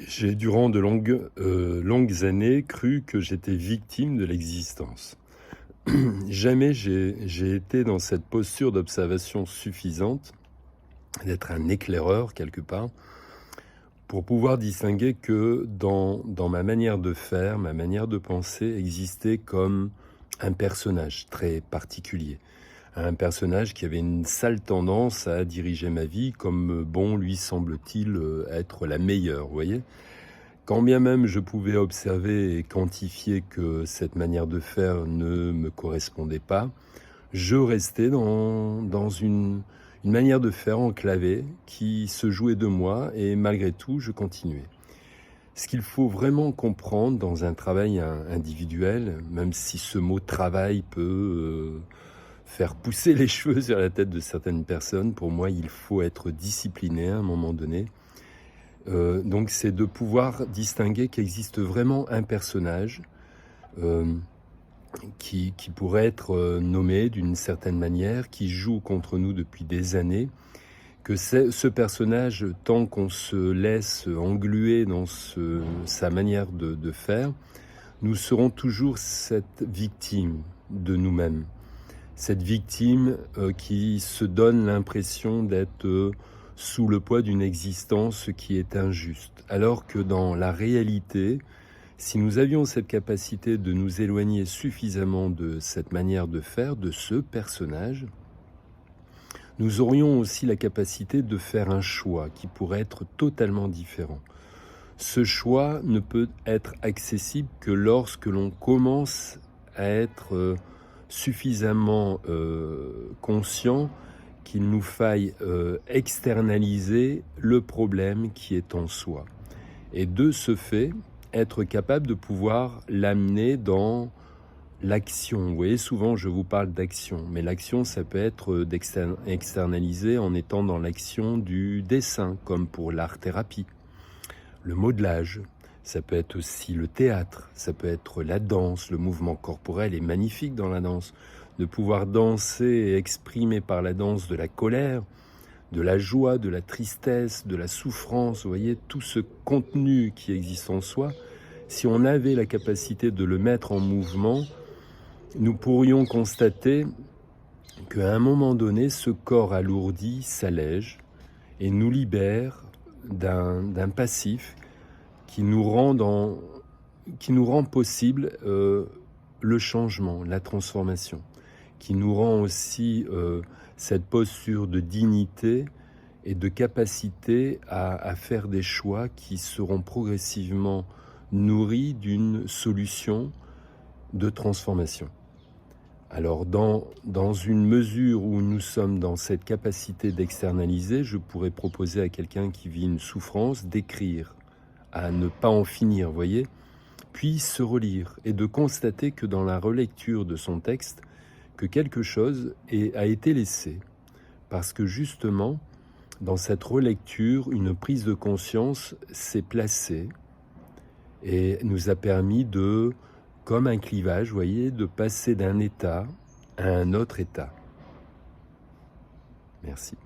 J'ai durant de longues années cru que j'étais victime de l'existence. Jamais j'ai été dans cette posture d'observation suffisante, d'être un éclaireur quelque part, pour pouvoir distinguer que dans ma manière de faire, ma manière de penser existait comme un personnage très particulier. Un personnage qui avait une sale tendance à diriger ma vie comme bon lui semble-t-il être la meilleure, vous voyez? Quand bien même je pouvais observer et quantifier que cette manière de faire ne me correspondait pas, je restais dans une manière de faire enclavée qui se jouait de moi et malgré tout, je continuais. Ce qu'il faut vraiment comprendre dans un travail individuel, même si ce mot travail peut faire pousser les cheveux sur la tête de certaines personnes, pour moi, il faut être discipliné à un moment donné. Donc c'est de pouvoir distinguer qu'existe vraiment un personnage, hem, qui pourrait être, nommé d'une certaine manière, qui joue contre nous depuis des années, que ce personnage, tant qu'on se laisse engluer dans sa manière de faire, nous serons toujours cette victime de nous-mêmes. Cette victime, qui se donne l'impression d'être, sous le poids d'une existence qui est injuste. Alors que dans la réalité, si nous avions cette capacité de nous éloigner suffisamment de cette manière de faire, de ce personnage, nous aurions aussi la capacité de faire un choix qui pourrait être totalement différent. Ce choix ne peut être accessible que lorsque l'on commence à être suffisamment conscient qu'il nous faille externaliser le problème qui est en soi. Et de ce fait, être capable de pouvoir l'amener dans l'action. Vous voyez, souvent je vous parle d'action, mais l'action, ça peut être externalisé en étant dans l'action du dessin, comme pour l'art-thérapie. Le modelage, ça peut être aussi le théâtre, ça peut être la danse, le mouvement corporel est magnifique dans la danse. De pouvoir danser et exprimer par la danse de la colère, de la joie, de la tristesse, de la souffrance, vous voyez, tout ce contenu qui existe en soi, si on avait la capacité de le mettre en mouvement, nous pourrions constater qu'à un moment donné, ce corps alourdi s'allège et nous libère d'un passif qui nous rend possible le changement, la transformation, qui nous rend aussi cette posture de dignité et de capacité à faire des choix qui seront progressivement nourris d'une solution de transformation. Alors dans une mesure où nous sommes dans cette capacité d'externaliser, je pourrais proposer à quelqu'un qui vit une souffrance d'écrire, à ne pas en finir, voyez, puis se relire et de constater que dans la relecture de son texte, que quelque chose a été laissé. Parce que justement, dans cette relecture, une prise de conscience s'est placée et nous a permis de, comme un clivage, vous voyez, de passer d'un état à un autre état. Merci.